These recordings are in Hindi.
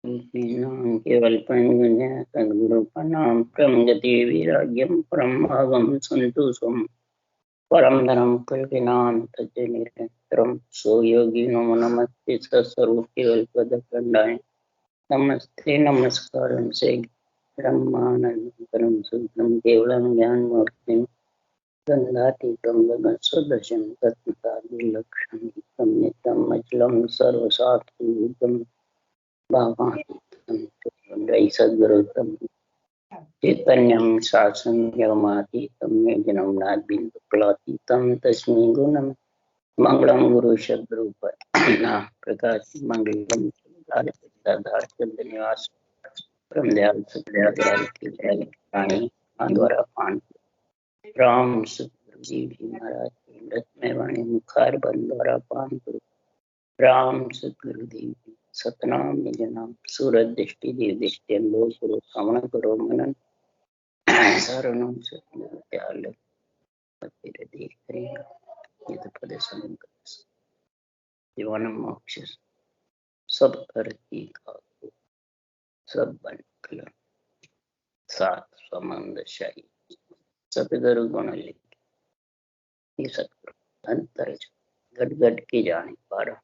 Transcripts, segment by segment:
केवल सद्गुरु प्रणाम परम गति वैराग्यम परम भावम संतोषम परम धर्म कल्पिनाम तज निरंतरम सो योगी नमो नमस्ते सत्स्वरूप केवल पद खंडाय नमस्ते नमस्कार से ब्रह्मानंद परम शुद्धम केवलम ज्ञान मूर्ति गंधातीतम गगन सदृशम तत्तादिलक्षण नित्यम अचलम सर्वसाक्षी सद्गुरु चैतन्यं शासनयमातीतं जन्मनाद्बिन्दुक्लातीतं तस्मै गुणं मंगलम गुरु सद्गुरु प्रकाश मंगलम निवास परम दयाल द्वारा पान राम सतगुरु जी महाराज अमृत में वाणी मुखार बंद द्वारा पान करो राम सतगुरु देव सतनाम निज नाम सूरज दृष्टि देव दृष्टि अनुभव करो श्रवण करो मनन शरणम सतगुरु त्याल तेरे देख करेगा ये तो पद समन जीवन मोक्ष सब कर की खाओ सब बन कलम सात संबंध शाही सतगुरु गुण लिख ये सतगुरु अंतर गट गट की जाने पारा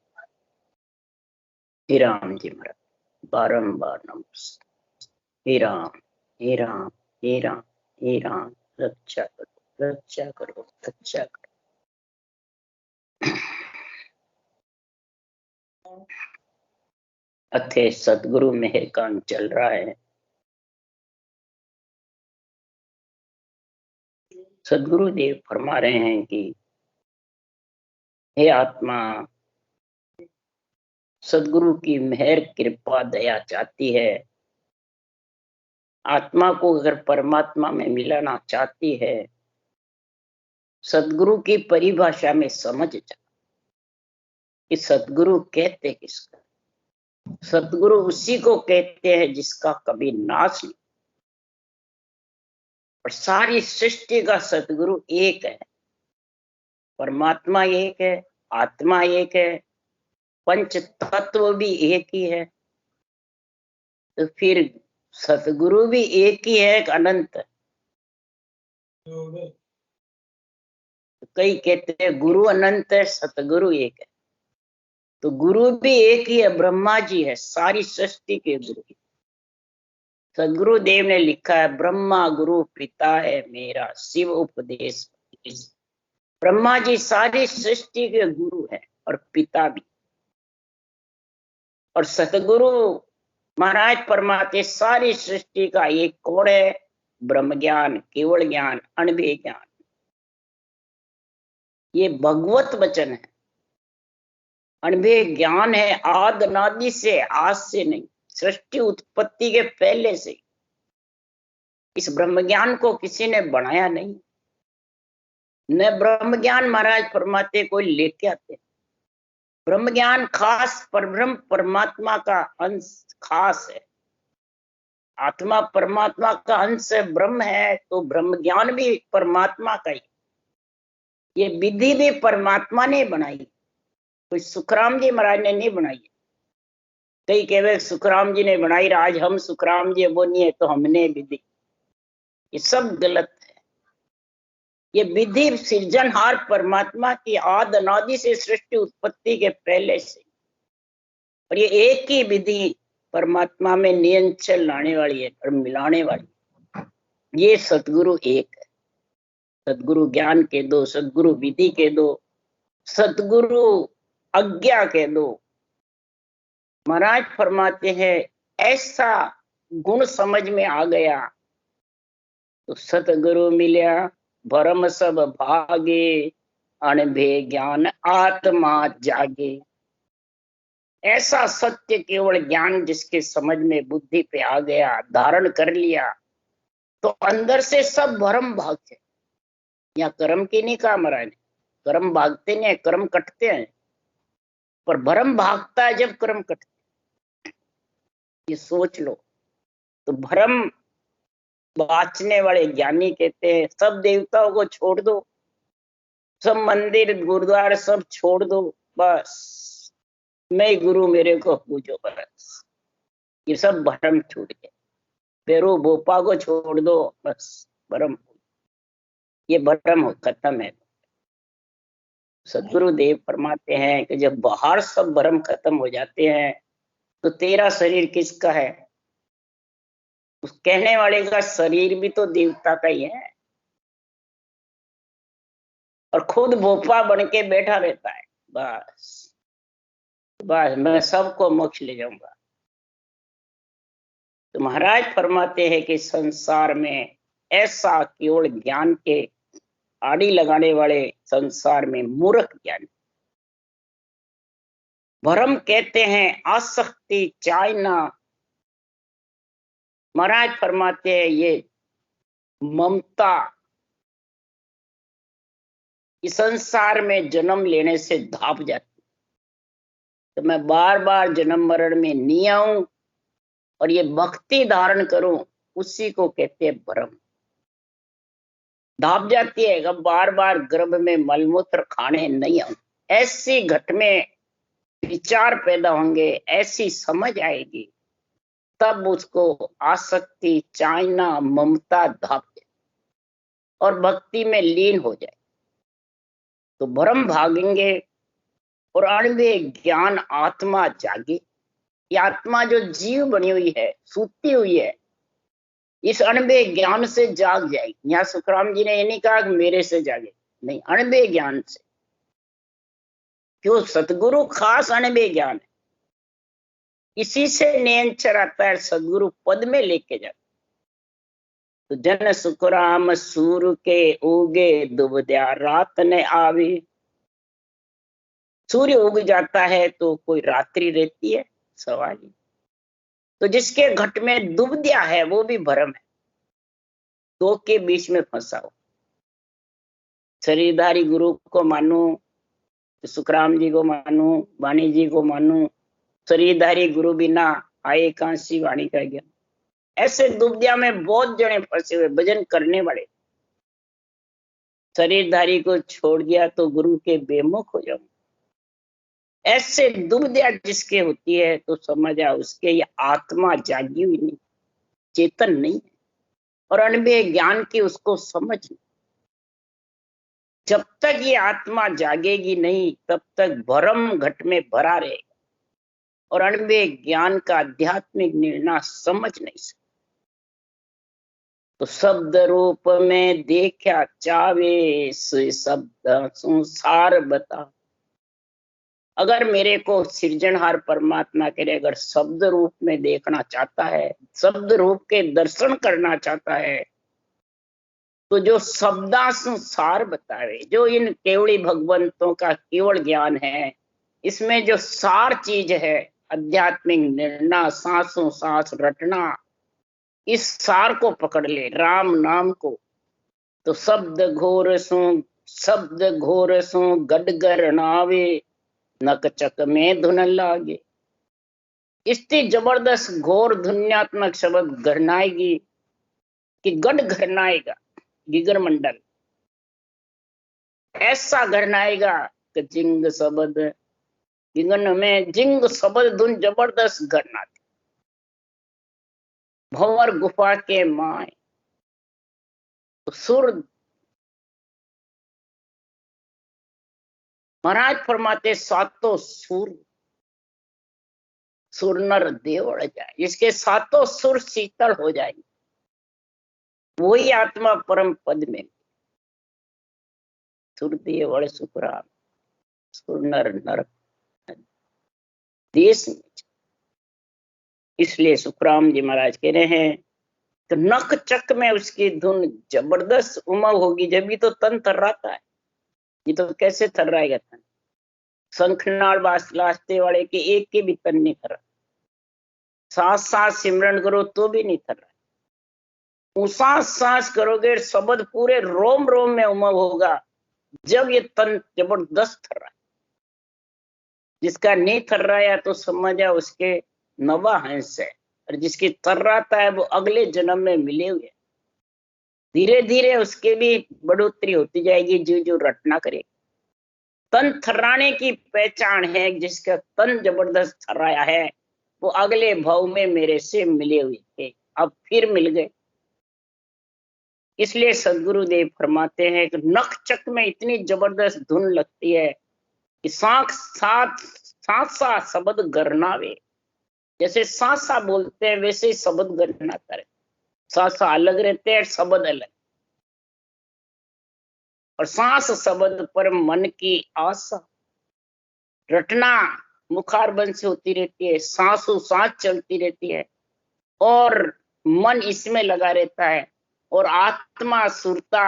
हे राम जी महाराज बारंबार नमस्ते हे राम हे राम हे राम हे राम रक्षा करो रक्षा करो रक्षा करो। अथे सतगुरु मेहर काम चल रहा है। सतगुरु देव फरमा रहे हैं कि हे आत्मा सतगुरु की मेहर कृपा दया चाहती है, आत्मा को अगर परमात्मा में मिलाना चाहती है, सतगुरु की परिभाषा में समझ जा कि सतगुरु कहते किसका। सतगुरु उसी को कहते हैं जिसका कभी नाश नहीं। और सारी सृष्टि का सतगुरु एक है, परमात्मा एक है, आत्मा एक है, पंच तत्व भी एक ही है। तो फिर सतगुरु भी एक ही है, एक अनंत है। कई कहते हैं गुरु अनंत है, सतगुरु एक है। तो गुरु भी एक ही है, ब्रह्मा जी है, सारी सृष्टि के गुरु। सदगुरु देव ने लिखा है ब्रह्मा गुरु पिता है मेरा शिव उपदेश। ब्रह्मा जी सारी सृष्टि के गुरु है और पिता भी। और सतगुरु महाराज परमात्मा सारी सृष्टि का एक कौन है? ब्रह्म ज्ञान, केवल ज्ञान, अनुभव ज्ञान। ये भगवत वचन है, अनुभव ज्ञान है। आद अनादि से, आज से नहीं, सृष्टि उत्पत्ति के पहले से इस ब्रह्म ज्ञान को किसी ने बनाया नहीं। न ब्रह्म ज्ञान महाराज परमात्मा को लेके आते। ब्रह्म ज्ञान खास परब्रह्म परमात्मा का अंश खास है। आत्मा परमात्मा का अंश है, ब्रह्म है, तो ब्रह्म ज्ञान भी परमात्मा का ही। ये विधि भी परमात्मा ने बनाई, कोई सुखराम जी महाराज ने नहीं बनाई। कई कहे सुखराम जी ने बनाई, आज हम सुखराम जी वो नहीं है तो हमने विधि। ये सब गलत है। ये विधि सृजनहार परमात्मा की आद अनादि से, सृष्टि उत्पत्ति के पहले से। और ये एक ही विधि परमात्मा में नियंत्रण लाने वाली है और मिलाने वाली। ये सतगुरु एक है। सतगुरु ज्ञान के दो, सतगुरु विधि के दो, सतगुरु आज्ञा के दो। महाराज फरमाते हैं ऐसा गुण समझ में आ गया तो सतगुरु मिल्या भरम सब भागे, अनभे ज्ञान आत्मा जागे। ऐसा सत्य केवल ज्ञान जिसके समझ में बुद्धि पे आ गया, धारण कर लिया, तो अंदर से सब भरम भागते। या कर्म की नहीं कहा महाराज ने, कर्म भागते नहीं, कर्म कटते हैं, पर भरम भागता है जब कर्म कटते। ये सोच लो। तो भरम बाचने वाले ज्ञानी कहते हैं सब देवताओं को छोड़ दो, सब मंदिर गुरुद्वारे सब छोड़ दो, बस मैं गुरु, मेरे को पूजो बस। ये सब भ्रम छूट गया। पेरू भोपा को छोड़ दो, बस भ्रम, ये भ्रम खत्म है। सदगुरु देव फरमाते हैं कि जब बाहर सब भ्रम खत्म हो जाते हैं तो तेरा शरीर किसका है? उस कहने वाले का शरीर भी तो देवता का ही है, और खुद भोपा बन के बैठा रहता है। बस बस मैं सबको मोक्ष ले जाऊंगा। तो महाराज फरमाते हैं कि संसार में ऐसा केवल ज्ञान के आड़ी लगाने वाले संसार में मूर्ख ज्ञानी, भ्रम कहते हैं आसक्ति चाहना। महाराज फरमाते हैं ये ममता इस संसार में जन्म लेने से धाप जाती, तो मैं बार बार जन्म मरण में नहीं आऊं और ये भक्ति धारण करूं, उसी को कहते हैं भ्रम। धाप जाती है, अब बार बार गर्भ में मलमूत्र खाने नहीं आऊं, ऐसी घट में विचार पैदा होंगे, ऐसी समझ आएगी, तब उसको आसक्ति चाहना ममता धाप जाए और भक्ति में लीन हो जाए, तो भ्रम भागेंगे और अणवे ज्ञान आत्मा जागे। ये आत्मा जो जीव बनी हुई है, सूती हुई है, इस अणवे ज्ञान से जाग जाएगी। यहाँ सुखराम जी ने ये नहीं कहा कि मेरे से जागे, नहीं, अणवे ज्ञान से। क्यों? सतगुरु खास अणवे ज्ञान है, इसी से नैन चराता है, सदगुरु पद में लेके जाता। तो जन सुखराम सूर के उगे दुबद्या रात ने आवे। सूर्य उग जाता है तो कोई रात्रि रहती है? सवाल ही। तो जिसके घट में दुबद्या है वो भी भ्रम है, दो के बीच में फंसा हो। शरीरधारी गुरु को मानू, सुखराम जी को मानू, वाणी जी को मानू, शरीरधारी गुरु बिना आए कांसी वाणी का ज्ञान। ऐसे दुबद्या में बहुत जने फंसे हुए भजन करने वाले। शरीरधारी को छोड़ दिया तो गुरु के बेमुख हो जाऊं, ऐसे दुबद्या जिसके होती है तो समझ आ उसके ये आत्मा जागी हुई नहीं, चेतन नहीं है, और अणवे ज्ञान की उसको समझ नहीं। जब तक ये आत्मा जागेगी नहीं तब तक भ्रम घट में भरा रहेगा और अणवे ज्ञान का आध्यात्मिक निर्णय समझ नहीं सकता। तो शब्द रूप में देखा चावे शब्द संसार बता। अगर मेरे को सृजनहार परमात्मा के लिए अगर शब्द रूप में देखना चाहता है, शब्द रूप के दर्शन करना चाहता है, तो जो शब्दा संसार बतावे, जो इन केवली भगवंतों का केवल ज्ञान है, इसमें जो सार चीज है आध्यात्मिक निर्णय, सांसों सांस रटना, इस सार को पकड़ ले, राम नाम को। तो शब्द घोर सो गडगर नावे, नक चक में धुन लागे। इतनी जबरदस्त घोर धुन्यात्मक शब्द घरनाएगी कि गड घरनाएगा, गिगर मंडल ऐसा घरनाएगा कि जिंग शब्द गिगन में जिंग शब्द धुन जबरदस्त घरना। भंवर गुफा के माए सुर। महाराज फरमाते सातों सुर नर देवड़ जाए, इसके सातों सुर शीतल हो जाएंगे, वही आत्मा परम पद में। सुर देवड़ सुखराम सुर नर नर देश में। इसलिए सुखराम जी महाराज कह रहे हैं तो नक चक में उसकी धुन जबरदस्त उमंग होगी, जब भी तो तन थर्राता है। ये तो कैसे थर्राएगा तन? शंखनाल वास्ते वाले के एक के भी तन नहीं थर्रा, सांस सांस सिमरन करो तो भी नहीं थर्रा। सांस सांस करोगे शब्द पूरे रोम रोम में उमंग होगा, जब ये तन जबरदस्त थर्रा। जिसका नहीं थर्राया तो समझ आ उसके नवा हंस है, और जिसकी थर्राता है वो अगले जन्म में मिले हुए। धीरे धीरे उसके भी बढ़ोतरी होती जाएगी जो जो रटना करे। तन थर्राने की पहचान है, जिसका तन जबरदस्त थर्राया है वो अगले भाव में मेरे से मिले हुए थे, अब फिर मिल गए। इसलिए सदगुरुदेव फरमाते हैं कि नख चक में इतनी जबरदस्त धुन लगती है कि सांख साथ सांसा शब्द गरनावे। जैसे सांसा बोलते हैं वैसे ही शब्द गरनाता है। सांसा अलग रहते हैं, शब्द अलग। और सांस शब्द पर मन की आशा रटना मुखारबंद से होती रहती है, सांसों सांस चलती रहती है और मन इसमें लगा रहता है। और आत्मा सुरता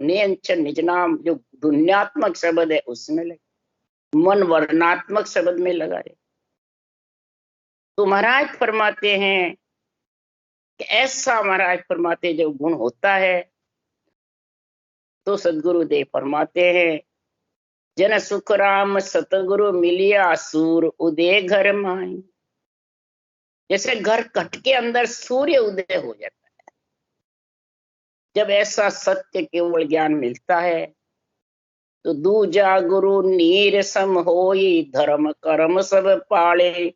नियंचन निज नाम जो दुन्यात्मक शब्द है उसमें लगे, मन वर्णात्मक शब्द में लगा रहे। तो महाराज फरमाते हैं कि ऐसा महाराज फरमाते जब गुण होता है तो सदगुरुदेव फरमाते हैं जन सुख राम सतगुरु मिलिया सूर उदय घर माई। जैसे घर कट के अंदर सूर्य उदय हो जाता है। जब ऐसा सत्य केवल ज्ञान मिलता है तो दूजा गुरु नीर सम होई धर्म कर्म सब पाले।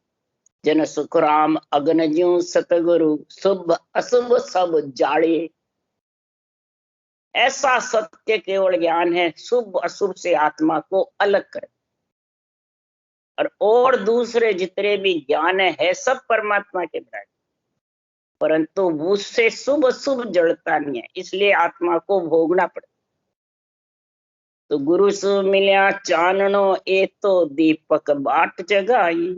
जन सुख राम अग्न ज्यों सतगुरु शुभ अशुभ सब जाड़े। ऐसा सत्य केवल ज्ञान है, शुभ अशुभ से आत्मा को अलग करे। और दूसरे जितने भी ज्ञान है सब परमात्मा के बराबर, परंतु उससे शुभ अशुभ जड़ता नहीं है, इसलिए आत्मा को भोगना पड़ता। तो गुरु सु मिल्या चाननो ए तो दीपक बाट जगाई।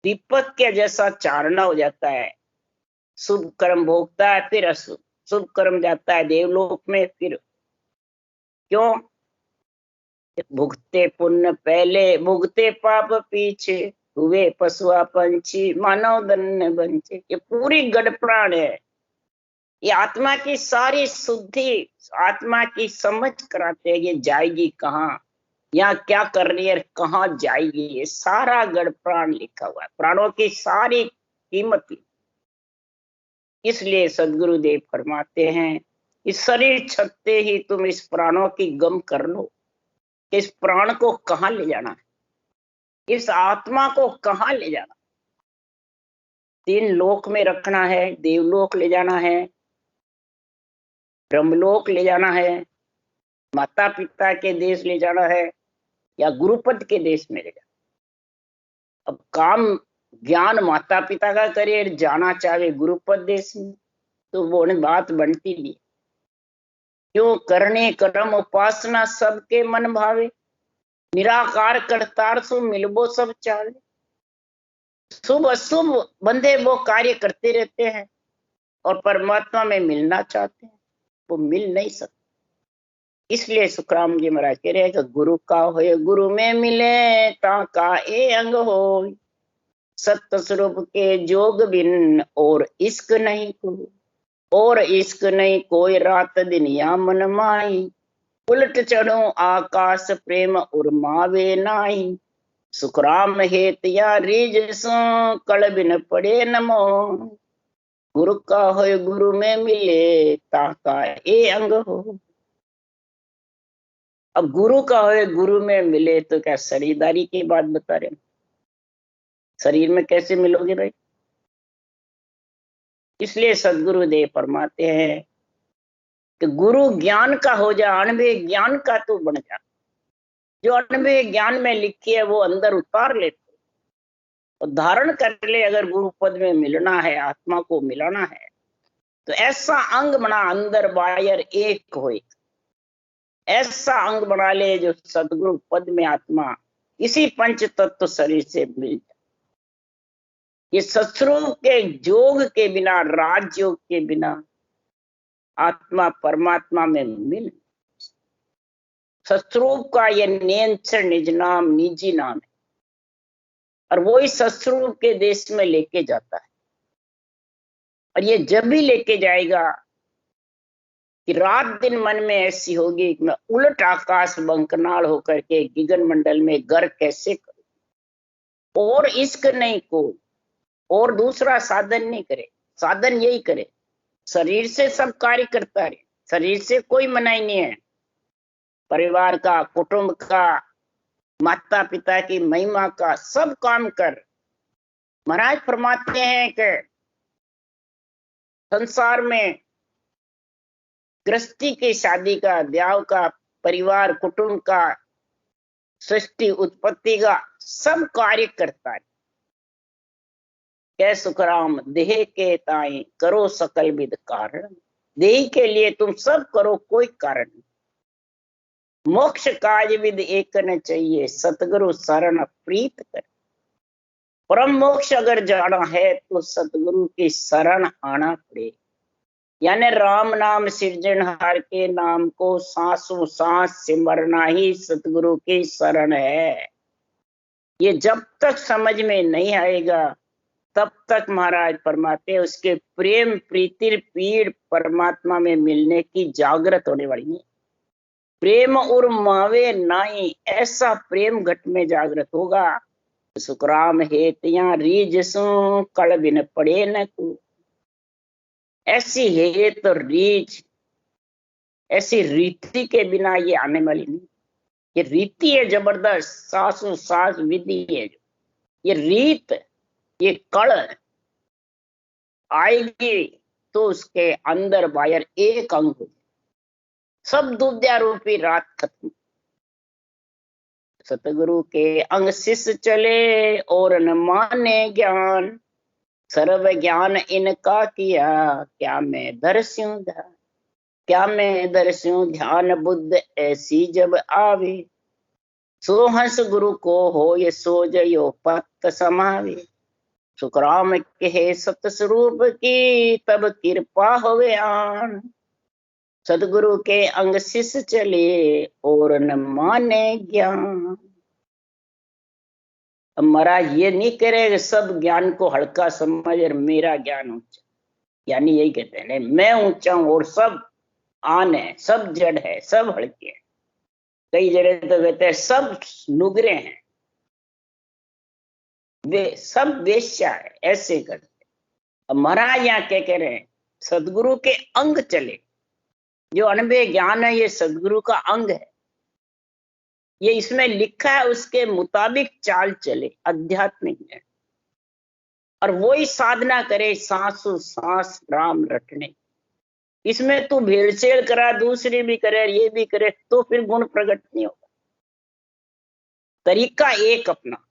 दीपक के जैसा चानना हो जाता है, शुभ कर्म भोगता है फिर अशुभ, शुभ कर्म जाता है देवलोक में, फिर क्यों भुगते पुण्य पहले भुगते पाप पीछे हुए पशुआ पंछी मानव धन्य बंचे। ये पूरी गड़प्राण है। ये आत्मा की सारी शुद्धि, आत्मा की समझ कराते हैं ये जाएगी कहाँ, यहाँ क्या कर रही है, कहाँ जाएगी, ये सारा गड़प्राण लिखा हुआ है, प्राणों की सारी कीमत। इसलिए सदगुरुदेव फरमाते हैं इस शरीर छकते ही तुम इस प्राणों की गम कर लो। इस प्राण को कहाँ ले जाना है, इस आत्मा को कहाँ ले जाना। 3 लोक में रखना है, देवलोक ले जाना है, ब्रह्मलोक ले जाना है, माता पिता के देश ले जाना है, या गुरुपद के देश में ले जाना। अब काम ज्ञान माता पिता का करे, जाना चाहे गुरुपद देश में, तो वो बात बनती नहीं। क्यों करने कर्म उपासना सबके मन भावे, निराकार करतार सु मिलबो सब चाले। शुभ अशुभ बंधे वो कार्य करते रहते हैं और परमात्मा में मिलना चाहते हैं, वो मिल नहीं सकते। इसलिए सुखराम जी महाराज कह रहे हैं कि गुरु का होए गुरु में मिले ताका ए अंग हो। सत्य स्वरूप के जोग बिन और इश्क नहीं को, और इश्क नहीं कोई रात दिन या मन माई। उलट चढ़ो आकाश प्रेम उर्मावे नाई। सुखराम हेत या रीज सो कल बिन पड़े नमो। गुरु का होए गुरु में मिले ताका ए अंग हो। अब गुरु का होए गुरु में मिले तो क्या शरीरदारी की बात बता रहे, शरीर में कैसे मिलोगे भाई। इसलिए सदगुरुदेव फरमाते हैं कि गुरु ज्ञान का हो जा, अणवे ज्ञान का तू बन जा। जो अणवे ज्ञान में लिखी है वो अंदर उतार ले और धारण कर ले। अगर गुरु पद में मिलना है, आत्मा को मिलाना है, तो ऐसा अंग बना अंदर बाहर एक होए, ऐसा अंग बना ले जो सदगुरु पद में आत्मा इसी पंच तत्व शरीर से मिल जाए। ये सत्स्वरूप के जोग के बिना, राजयोग के बिना आत्मा परमात्मा में मिल। सत्स्वरूप का यह नियंत्रण निज नाम निजी नाम है और वो इस सत्स्वरूप के देश में लेके जाता है। और ये जब भी लेके जाएगा कि रात दिन मन में ऐसी होगी कि मैं उलट आकाश बंकनाल होकर के गिगन मंडल में घर कैसे करूं, और इश्क नहीं कोई, और दूसरा साधन नहीं करे। साधन यही करे, शरीर से सब कार्य करता रहे, शरीर से कोई मनाही नहीं है। परिवार का, कुटुंब का, माता पिता की महिमा का सब काम कर, महाराज फरमाते हैं कि संसार में गृहस्थी की, शादी का, ब्याह का, परिवार कुटुंब का, सृष्टि उत्पत्ति का सब कार्य करता है। कै सुखराम देह के ताई करो सकल विद कारण। देह के लिए तुम सब करो, कोई कारण नहीं। मोक्ष काज विद एक न चाहिए, सतगुरु शरण प्रीत कर। परम मोक्ष अगर जाना है तो सतगुरु की शरण आना पड़े। यानी राम नाम सिरजनहार के नाम को सांसों सांस सिमरना ही सतगुरु की शरण है। ये जब तक समझ में नहीं आएगा तब तक महाराज फरमाते उसके प्रेम प्रीतिर पीड़ परमात्मा में मिलने की जागृत होने वाली है। प्रेम और मावे नाई, ऐसा प्रेम घट में जागृत होगा। सुखराम हेतिया रीजसु कल बिन पड़े न को। ऐसी हेत और रीज, ऐसी रीति के बिना ये आने वाली नहीं। ये रीति है जबरदस्त, सासु सास विधि है। ये रीत, ये कल आएगी तो उसके अंदर बाहर एक अंग, सब दुविधा रूपी रात खत्म। सतगुरु के अंग शिष्य चले और न माने ज्ञान। सर्व ज्ञान इनका किया, क्या मैं दर्श्यों ध्यान। क्या मैं दर्श्यों ध्यान बुद्ध ऐसी जब आवे। सो हंस गुरु को हो ये सो जयो पत समावे। सुखराम कहे सत स्वरूप की, तब कृपा होवे आन। सदगुरु के अंग शिष्य चले और न माने ज्ञान। महाराज ये नहीं करे सब ज्ञान को हल्का समझ और मेरा ज्ञान ऊंचा। यानी यही कहते हैं मैं ऊंचा हूं और सब आन है, सब जड़ है, सब हल्के हैं। कई जगह तो कहते हैं सब नुगरे हैं, वे सब वेश्या है, ऐसे करते। अब महाराज यहाँ क्या कह रहे हैं, सदगुरु के अंग चले। जो अनबे ज्ञान है ये सदगुरु का अंग है, ये इसमें लिखा है, उसके मुताबिक चाल चले, आध्यात्मिक है। और वही साधना करे, सांसों सांस राम रटने। इसमें तू भेड़सेड़ करा, दूसरी भी करे, ये भी करे, तो फिर गुण प्रकट नहीं होगा। तरीका एक अपना।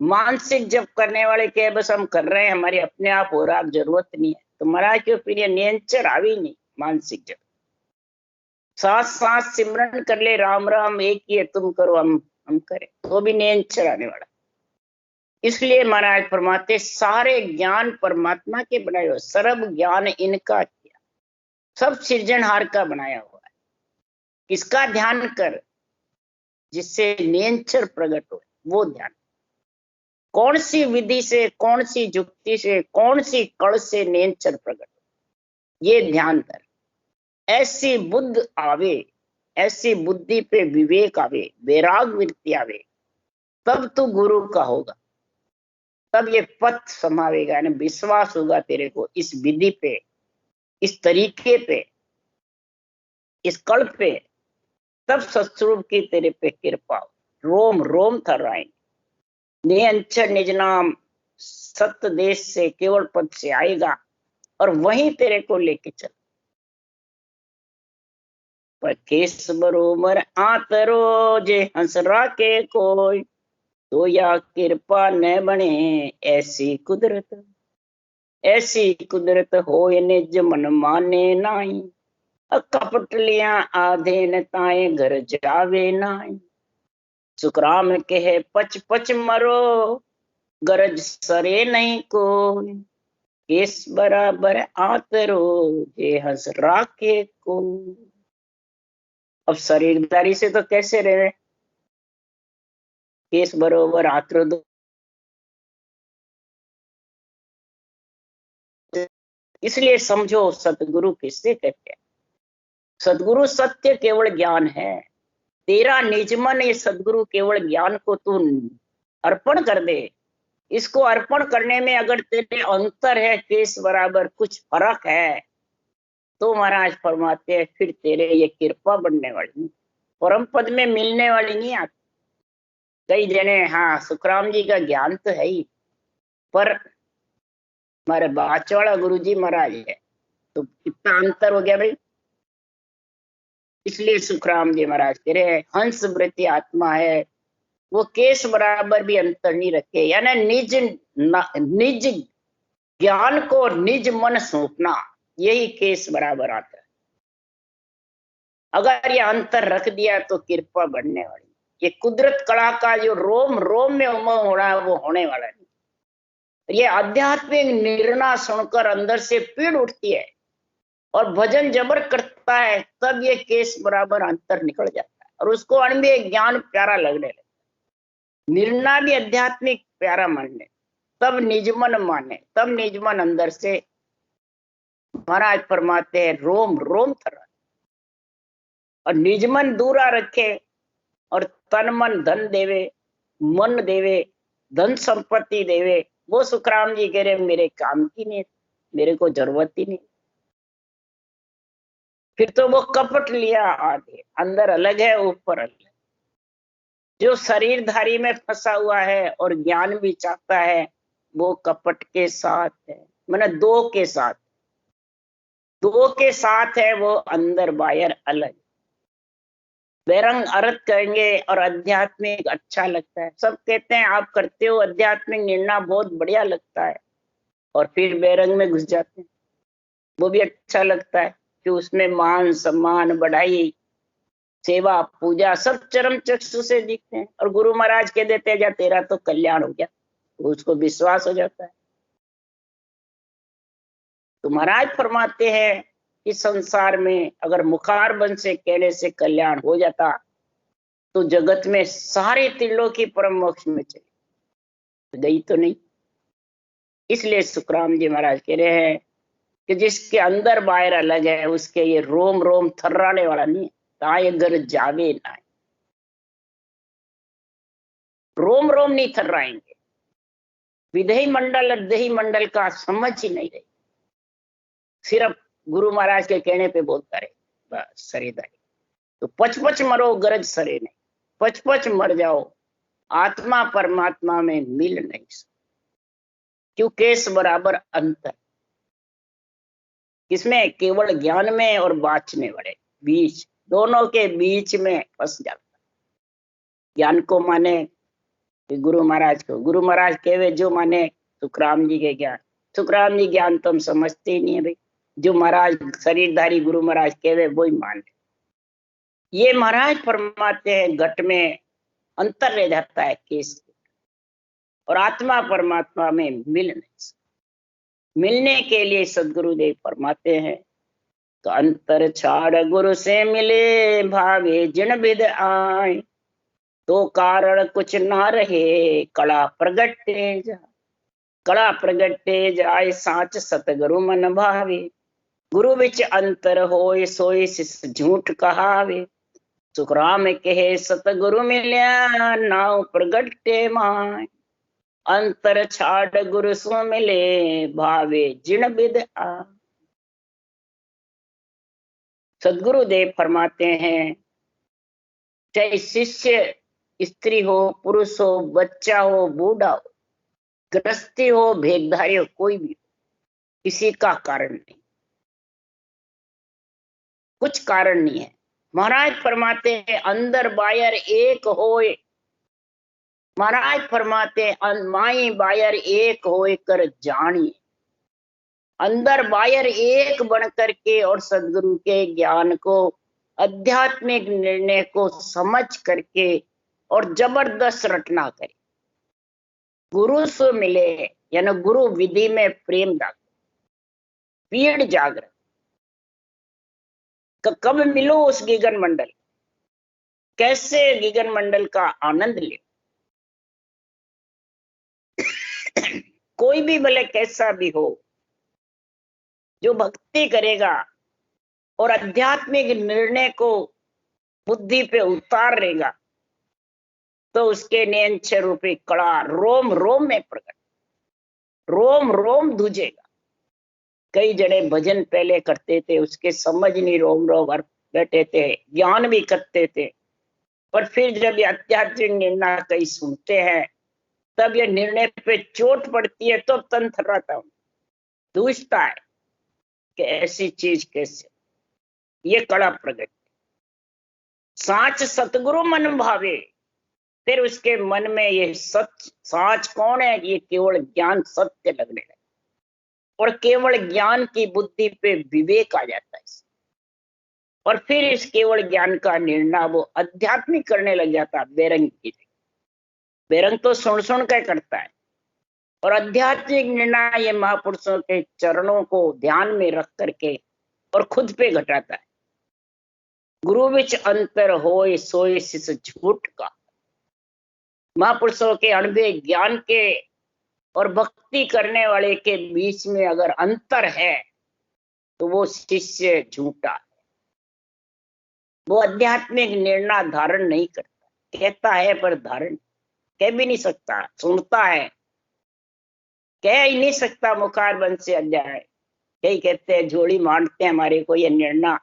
मानसिक जब करने वाले के बस हम कर रहे हैं, हमारे अपने आप हो रहा, जरूरत नहीं है, तो महाराज के फिर ये नियंत्रण आवी नहीं। मानसिक जब सांस सांस सिमरन कर ले, राम राम एक ही है, तुम करो हम करें, तो भी नियंत्रण आने वाला। इसलिए महाराज फरमाते सारे ज्ञान परमात्मा के बनाए हुए, सर्व ज्ञान इनका किया, सब सृजनहार का बनाया हुआ है। किसका ध्यान कर, जिससे नियंत्रण प्रकट हो, वो ध्यान। कौन सी विधि से, कौन सी जुक्ति से, कौन सी कड़ से नियंत्रण प्रकट हो, ये ध्यान कर। ऐसी बुद्ध आवे, ऐसी बुद्धि पे विवेक आवे, वैराग वृत्ति आवे, तब तू गुरु का होगा। तब ये पथ समावेगा, यानी विश्वास होगा तेरे को इस विधि पे, इस तरीके पे, इस कल पे। तब सत्स्वरूप की तेरे पे कृपा हो, रोम रोम थर्राएंगे। नियंचर निज नाम सत्य देश से, केवल पद से आएगा और वहीं तेरे को लेके चल। पर केस बरोबर आतरो जे हंसरा के कोई, तो या कृपा न बने ऐसी कुदरत। ऐसी कुदरत हो निज मन माने नाई। कपटलिया आधे न ताए घर जावे नाई। सुखराम कहे पच पच मरो, गरज सरे नहीं कोई। केस बराबर आतरो जे हंस राखे को। अब शरीरदारी से तो कैसे रहे, केस बरोबर आतरो दो। इसलिए समझो सतगुरु किससे कहते हैं। सदगुरु सत्य केवल ज्ञान है। तेरा निजमन ये सदगुरु केवल ज्ञान को तू अर्पण कर दे। इसको अर्पण करने में अगर तेरे अंतर है, केस बराबर कुछ फर्क है, तो महाराज फरमाते हैं फिर तेरे ये कृपा बनने वाली, परम पद में मिलने वाली नहीं आती। कई जने हाँ सुखराम जी का ज्ञान तो है ही, पर हमारे बाचवाड़ा गुरुजी महाराज है, तो कितना अंतर हो गया भाई। इसलिए सुखराम जी महाराज कह रहे हैं हंस वृत्ति आत्मा है, वो केस बराबर भी अंतर नहीं रखे, यानी निज ज्ञान को निज मन सौंपना, यही केस बराबर आता है। अगर ये अंतर रख दिया तो कृपा बढ़ने वाली, ये कुदरत कला का जो रोम रोम में उमंग होना है वो होने वाला नहीं। ये आध्यात्मिक निर्णय सुनकर अंदर से पीड़ उठती है और भजन जबर करता है, तब ये केस बराबर अंतर निकल जाता है और उसको अणुवीय ज्ञान प्यारा लगने लगता है। निर्णय भी आध्यात्मिक प्यारा मानने, तब निजमन माने, तब निजमन अंदर से महाराज फरमाते हैं रोम रोम थरा, और निजमन दूरा रखे और तन मन धन देवे, मन देवे, धन संपत्ति देवे, वो सुखराम जी कह रहे मेरे काम की नहीं, मेरे को जरूरत ही नहीं। फिर तो वो कपट लिया आगे, अंदर अलग है ऊपर अलग। जो शरीरधारी में फंसा हुआ है और ज्ञान भी चाहता है, वो कपट के साथ है, मैंने दो के साथ है, वो अंदर बाहर अलग। बेरंग अर्थ करेंगे और आध्यात्मिक अच्छा लगता है, सब कहते हैं आप करते हो आध्यात्मिक निर्णय बहुत बढ़िया लगता है, और फिर बेरंग में घुस जाते हैं, वो भी अच्छा लगता है कि उसमें मान सम्मान बढ़ाई सेवा पूजा सब चरम चक्षु से दिखते हैं, और गुरु महाराज कह देते हैं जा तेरा तो कल्याण हो गया, तो उसको विश्वास हो जाता है। तो महाराज फरमाते हैं इस संसार में अगर मुखारबन से कहने से कल्याण हो जाता तो जगत में सारे त्रिलोकी परम मोक्ष में चले गई तो नहीं। इसलिए सुखराम जी महाराज कह रहे हैं कि जिसके अंदर बाहर अलग है, उसके ये रोम रोम थर्राने वाला नहीं है, ताए घर जावे ना, रोम रोम नहीं थर्राएंगे। विधेय मंडल और देही मंडल का समझ ही नहीं रही, सिर्फ गुरु महाराज के कहने पे बोलता रहे बस सरेदारी। तो पच मरो गरज सरे नहीं, पच मर जाओ, आत्मा परमात्मा में मिल नहीं सकती, क्यों केस बराबर अंतर किसमें, केवल ज्ञान में और बाचने वाले बीच, दोनों के बीच में फंस जाता। ज्ञान को माने गुरु महाराज को, गुरु महाराज कहवे जो माने सुखराम जी के ज्ञान, सुखराम जी ज्ञान तो हम समझते ही नहीं है भाई, जो महाराज शरीरधारी गुरु महाराज कहवे वो ही मान ले। ये महाराज फरमाते हैं घट में अंतर रह जाता है केस, और आत्मा परमात्मा में मिल नहीं सकती। मिलने के लिए सदगुरुदेव फरमाते हैं तो अंतर छाड़ गुरु से मिले भावे जिन विद आए, तो कारण कुछ ना रहे कला प्रगटे जा, कला प्रगटे जाए साच सतगुरु मन भावे, गुरु विच अंतर होए सोए सिस झूठ कहावे, सुखराम कहे सतगुरु मिल्या नाव प्रगटे माय, अंतर छाड़ गुरु सो मिले भावे जिन विद आ। सदगुरुदेव फरमाते हैं चाहे शिष्य स्त्री हो, पुरुष हो, बच्चा हो, बूढ़ा हो, गृहस्थी हो, भेदधारी हो, कोई भी हो, किसी का कारण नहीं, कुछ कारण नहीं है। महाराज फरमाते हैं अंदर बाहर एक होए, महाराज फरमाते हैं माई बाहर एक होए कर जानिए, अंदर बाहर एक बन करके और सदगुरु के ज्ञान को, आध्यात्मिक निर्णय को समझ करके और जबरदस्त रटना करे, गुरु से मिले यानी गुरु विधि में प्रेम जागृत, पीड़ जागृत, कब मिलो उस गिगन मंडल, कैसे गिगन मंडल का आनंद ले। कोई भी भले कैसा भी हो, जो भक्ति करेगा और आध्यात्मिक निर्णय को बुद्धि पे उतारेगा तो उसके नयनच्छ रूपी कड़ा रोम रोम में प्रकट, रोम रोम दूजेगा। कई जने भजन पहले करते थे, उसके समझ नहीं रोम रोम बैठे थे, ज्ञान भी करते थे, पर फिर जब आध्यात्मिक निर्णय कई सुनते हैं तब ये निर्णय पे चोट पड़ती है तो तन थर्राता हूं, दूसता है कि ऐसी चीज कैसे। ये कड़ा प्रगट साच सतगुरु मन भावे, फिर उसके मन में ये सच साच कौन है, ये केवल ज्ञान सत्य लगने लगे और केवल ज्ञान की बुद्धि पे विवेक आ जाता है। और फिर इस केवल ज्ञान का निर्णय वो आध्यात्मिक करने लग जाता है। बेरंग की बेरंग तो सुन कर करता है, और आध्यात्मिक निर्णय ये महापुरुषों के चरणों को ध्यान में रख करके और खुद पे घटाता है। गुरु विच अंतर होए सोए सिस झूठ का। महापुरुषों के अनुभव ज्ञान के और भक्ति करने वाले के बीच में अगर अंतर है तो वो शिष्य झूठा है, वो आध्यात्मिक निर्णय धारण नहीं करता। कहता है पर धारण कह भी नहीं सकता, सुनता है कह ही नहीं सकता। मुखार बंद से अध्याय कई कहते हैं झोली मारते हैं हमारे को, ये निर्णय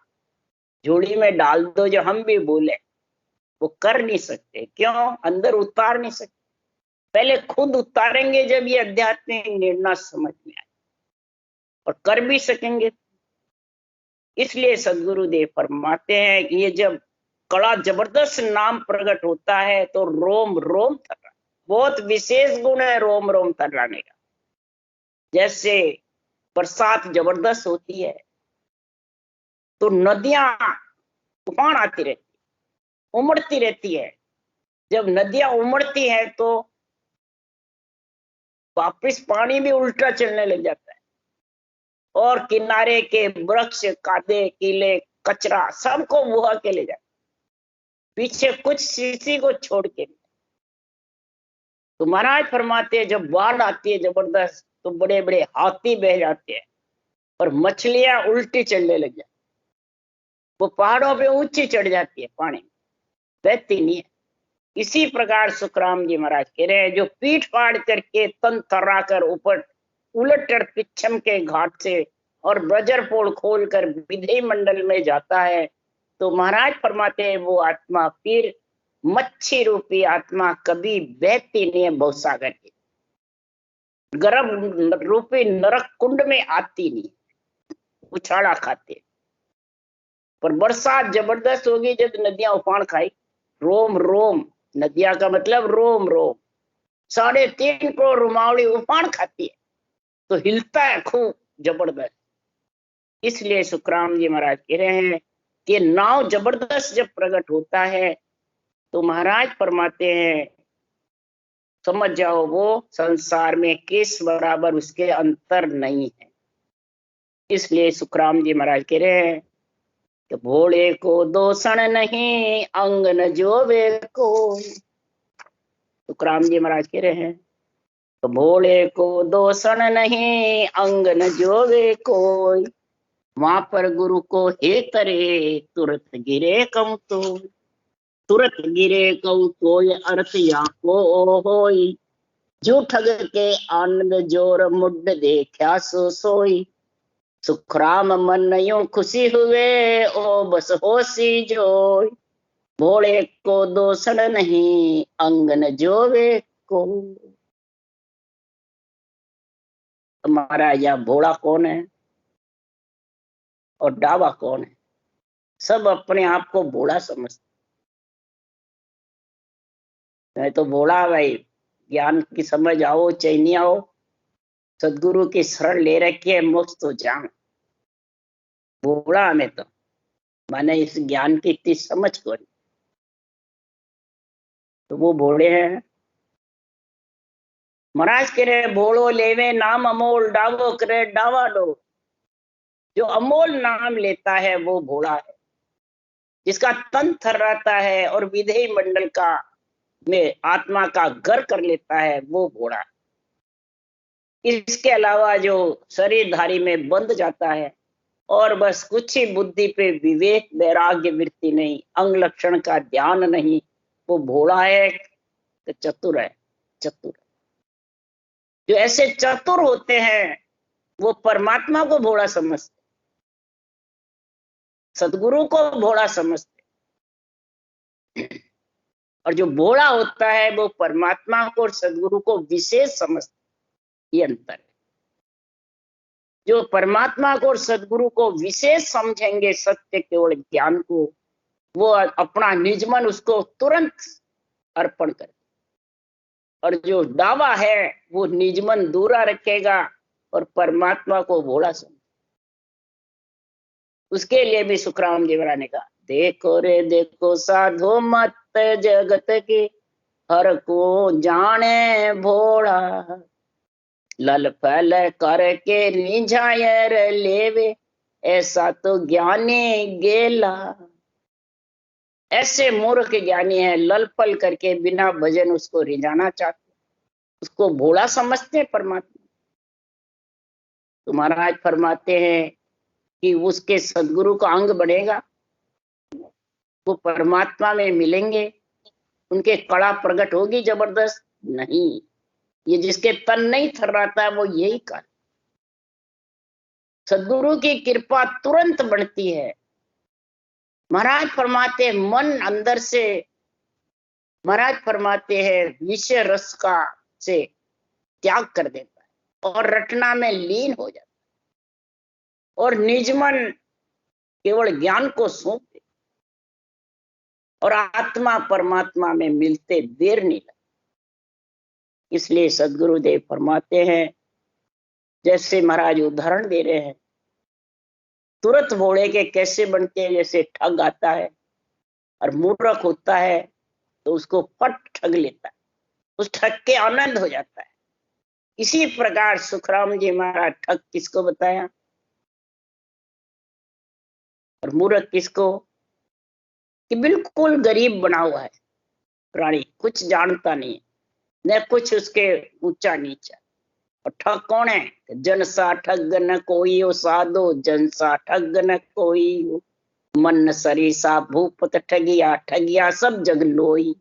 झोली में डाल दो जो हम भी बोले, वो कर नहीं सकते। क्यों? अंदर उतार नहीं सकते। पहले खुद उतारेंगे जब ये आध्यात्मिक निर्णय समझ में आए, और कर भी सकेंगे। इसलिए सदगुरुदेव फरमाते हैं कि ये जब कड़ा जबरदस्त नाम प्रकट होता है तो रोम रोम थर्रा। बहुत विशेष गुण है रोम रोम थर्राने का। जैसे बरसात जबरदस्त होती है तो नदियां तूफान आती रहती, उमड़ती रहती है। जब नदियां उमड़ती है तो वापिस पानी भी उल्टा चलने लग जाता है, और किनारे के वृक्ष कादे कीले कचरा सबको बुहा के ले जाता, पीछे कुछ किसी को छोड़ के। तो महाराज फरमाते हैं जब बाढ़ आती है जबरदस्त तो बड़े बड़े हाथी बह जाते हैं और मछलियां उल्टी चलने लग जाती, वो पहाड़ों पे ऊंची चढ़ जाती है, पानी बहती नहीं है। इसी प्रकार सुखराम जी महाराज कह रहे हैं जो पीठ फाड़ करके तन थर्रा कर ऊपर उलट कर पिछम के घाट से और ब्रजरपोल खोल कर विधेय मंडल में जाता है, तो महाराज फरमाते हैं वो आत्मा फिर मच्छी रूपी आत्मा कभी बहती नहीं है भवसागर के, गर्भ रूपी नरक कुंड में आती नहीं, उछाड़ा खाते। पर बरसात जबरदस्त होगी जब नदियां उफान खाई, रोम रोम, नदियां का मतलब रोम रोम, 3.5 करोड़ रुमावली उफान खाती है तो हिलता है खूब जबरदस्त। इसलिए सुखराम जी महाराज कह रहे हैं कि नाव जबरदस्त जब प्रकट होता है तो महाराज फरमाते हैं समझ जाओ वो संसार में किस बराबर उसके अंतर नहीं है। इसलिए सुखराम जी महाराज कह रहे हैं कि भोले को दोषण नहीं अंग न जोवे को। सुखराम जी महाराज कह रहे हैं तो भोले को दोषण नहीं अंग न जोवे कोई, वहां पर गुरु को हे तरे तुरंत गिरे कम तो, तुरंत गिरे कऊ कोई अर्थ या को होई, जो ठग के आनंद जोर मुड देखा सो सोई, सुखराम मन यूं खुशी हुए ओ बस होसी जोई, भोले को दोषण नहीं अंग न जोवे को। हमारा यह भोला कौन है और डावा कौन है? सब अपने आप को भोला समझते। मैं तो भोला भाई, ज्ञान की समझ आओ चाहे नहीं आओ, सदगुरु की शरण ले रखी है, मुक्त हो जाऊं। भोला हमें तो माने इस ज्ञान की इतनी समझ को नहीं, तो वो भोले हैं। महाराज कह रहे भोलो लेवे नाम अमोल डावो करे डावा डो। जो अमोल नाम लेता है वो भोला है, जिसका तन थर्राता है और विधेय मंडल का में आत्मा का घर कर लेता है वो भोला है। इसके अलावा जो शरीरधारी में बंध जाता है और बस कुछ ही बुद्धि पे विवेक वैराग्य वृत्ति नहीं, अंग लक्षण का ध्यान नहीं, वो भोला है तो चतुर है। चतुर जो ऐसे चतुर होते हैं वो परमात्मा को भोला समझते, सदगुरु को भोला समझते। और जो भोला होता है वो परमात्मा को और सदगुरु को विशेष समझता है। ये अंतर है। जो परमात्मा को और सदगुरु को विशेष समझेंगे, सत्य केवल ज्ञान को, वो अपना निज मन उसको तुरंत अर्पण कर, और जो दावा है वो निज मन दूरा रखेगा और परमात्मा को भोला समझ। उसके लिए भी सुखराम जी महाराज ने कहा, देखो रे देखो साधो मत जगत के, हर को जाने भोला, लल फैल करके निझायर लेवे, ऐसा तो ज्ञानी गेला। ऐसे मूर्ख ज्ञानी है, लल पल करके बिना भजन उसको रिझाना चाहते, उसको भोला समझते हैं परमात्मा। तो महाराज फरमाते हैं कि उसके सदगुरु का अंग बढ़ेगा, वो परमात्मा में मिलेंगे, उनके कड़ा प्रकट होगी जबरदस्त नहीं। ये जिसके तन नहीं थर्राता वो यही कर, सदगुरु की कृपा तुरंत बढ़ती है। महाराज फरमाते मन अंदर से, महाराज फरमाते हैं विषय रस का से त्याग कर देता है और रटना में लीन हो जाता है और निज मन केवल ज्ञान को सौंप दे, और आत्मा परमात्मा में मिलते देर नहीं लगती। इसलिए सदगुरुदेव फरमाते हैं, जैसे महाराज उदाहरण दे रहे हैं, तुरंत भोले के कैसे बनते हैं, जैसे ठग आता है और मूर्ख होता है तो उसको फट ठग लेता है, उस ठग के आनंद हो जाता है। इसी प्रकार सुखराम जी महाराज ठग किसको बताया और मूर्ख किसको, कि बिल्कुल गरीब बना हुआ है प्राणी, कुछ जानता नहीं है, न कुछ उसके ऊंचा नीचा। और ठग कौन है, जन सा ठग न कोई ओ साधो, जन सा ठग न कोई, मन सरी सा भूपत ठगिया, ठगिया सब जग लोई।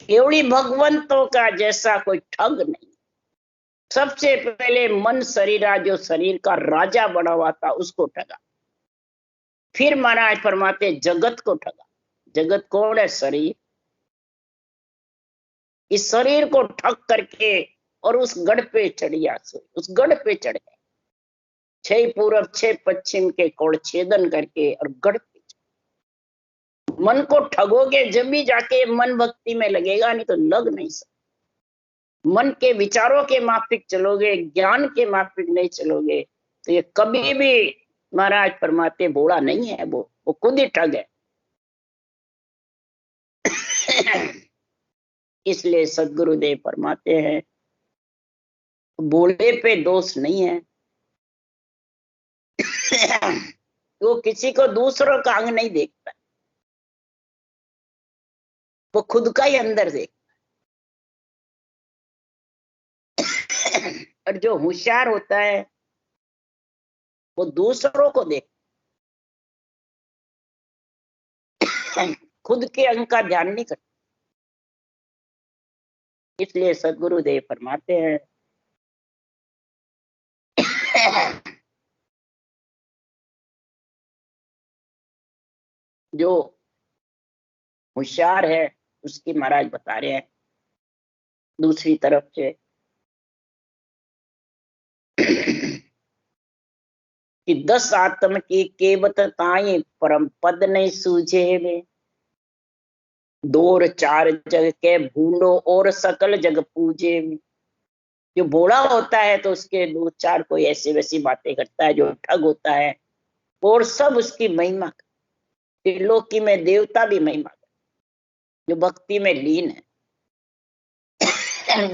केवड़ी भगवंतों का जैसा कोई ठग नहीं। सबसे पहले मन शरीरा, जो शरीर का राजा बना हुआ था, उसको ठगा। फिर महाराज फरमाते जगत को ठगा। जगत कौन है, शरीर। इस शरीर को ठग करके और उस गढ़ पे चढ़ गया, उस गढ़ पे चढ़ गया, 6 पूरब 6 पश्चिम के कोण छेदन करके और गढ़ पे। मन को ठगोगे जब भी जाके मन भक्ति में लगेगा, नहीं तो लग नहीं सकता। मन के विचारों के माफिक चलोगे, ज्ञान के माफिक नहीं चलोगे, तो ये कभी भी महाराज फरमाते भोला नहीं है, वो खुद ही ठग है। इसलिए सदगुरुदेव फरमाते हैं भोले पे दोष नहीं है। वो किसी को दूसरों का अंग नहीं देखता, वो खुद का ही अंदर देखता। और जो होशियार होता है वो दूसरों को देखता, खुद के अंग का ध्यान नहीं करता। इसलिए सदगुरुदेव फरमाते हैं जो होशियार है उसकी महाराज बता रहे हैं दूसरी तरफ से कि 10 आत्म की केवत ताई परम पद नहीं सूझे में, दूर 4 जग के भूलो और सकल जग पूजे में। जो भोला होता है तो उसके 2-4 कोई ऐसी वैसी बातें करता है, जो ठग होता है और सब उसकी महिमा, त्रिलोकी में देवता भी महिमा, जो भक्ति में लीन है।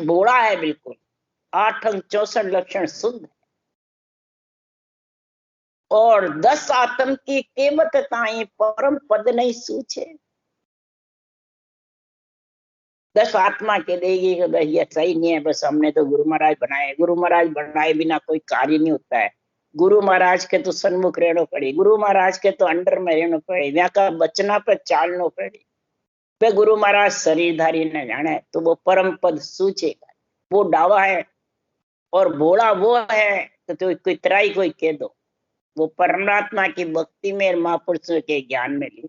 भोला है बिल्कुल, 8 अंग 64 लक्षण शुद्ध है। और 10 आत्म की केवत ताई परम पद नहीं सूझे। 10 आत्मा के देगी कि भाई ये सही नहीं है, बस हमने तो गुरु महाराज बनाए। गुरु महाराज बनाए बिना कोई कार्य नहीं होता है। गुरु महाराज के तो सन्मुख रहना पड़े, गुरु महाराज के तो अंडर में रहना पड़े, यहाँ का बचना पे चालना पड़े। वे गुरु महाराज शरीरधारी न जाने तो वो परम पद सूझेगा। वो डावा है और भोला वो है तो कोई तराई कोई कह दो, वो परमात्मा की भक्ति में महापुरुषों के ज्ञान में ली,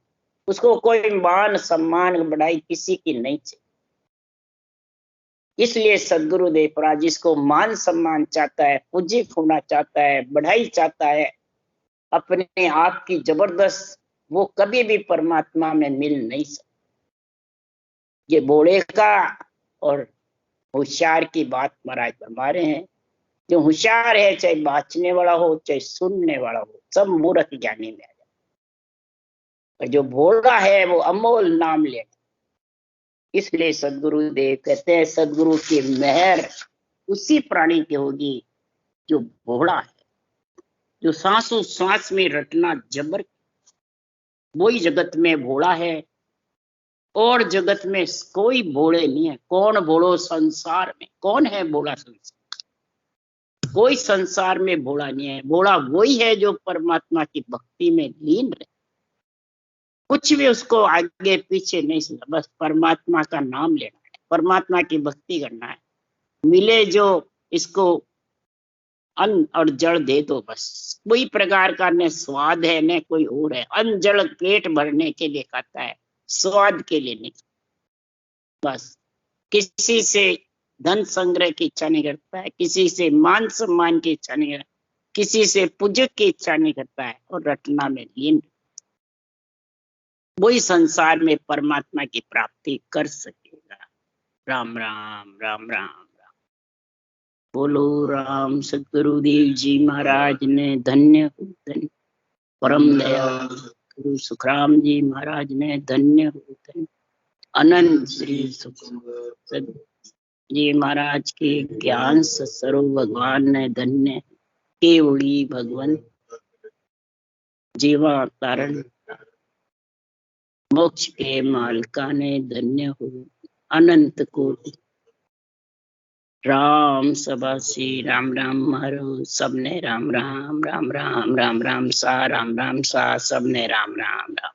उसको कोई मान सम्मान बढ़ाई किसी की नहीं चाहिए। इसलिए सदगुरुदेव महाराज जिसको मान सम्मान चाहता है, पूजित होना चाहता है, बढ़ाई चाहता है, अपने आप की जबरदस्त, वो कभी भी परमात्मा में मिल नहीं सकता। ये भोले का और होशियार की बात महाराज फरमा रहे हैं। जो होशियार है, चाहे बाँचने वाला हो चाहे सुनने वाला हो, सब मूर्ख ज्ञानी में आ जाए। और जो भोला है वो अमोल नाम ले। इसलिए सदगुरुदेव कहते हैं सदगुरु की मेहर उसी प्राणी की होगी जो भोला है, जो सांसों सांस में रटना जबर, वही जगत में भोला है। और जगत में कोई भोले नहीं है। कौन भोलो संसार में? कौन है भोला संसार? कोई संसार में भोला नहीं है। भोला वही है जो परमात्मा की भक्ति में लीन रहे, कुछ भी उसको आगे पीछे नहीं सुना, बस परमात्मा का नाम लेना है, परमात्मा की भक्ति करना है। मिले जो इसको अन्न और जड़ दे दो, बस कोई प्रकार का न स्वाद है न कोई और है। अन्न जड़ पेट भरने के लिए खाता है, स्वाद के लिए नहीं। बस किसी से धन संग्रह की इच्छा नहीं करता है, किसी से मान सम्मान की इच्छा नहीं करता, किसी से पूजक की इच्छा नहीं करता है, और रटना में लीन, वही संसार में परमात्मा की प्राप्ति कर सकेगा। राम राम राम राम राम। बोलो राम सदगुरुदेव जी महाराज ने धन्य हो, धन्य। परम दयाल गुरु सुखराम जी महाराज ने धन्य हो, धन्य। अनंत श्री सुख जी महाराज के ज्ञान से सर्व भगवान ने धन्य। केवली भगवंत जीवा कारण मोक्ष के मालिका ने धन्य हो। अनंत कोटि राम सभा श्री राम राम हरो, सबने राम राम राम राम राम राम सा, राम राम सा, सबने राम राम राम।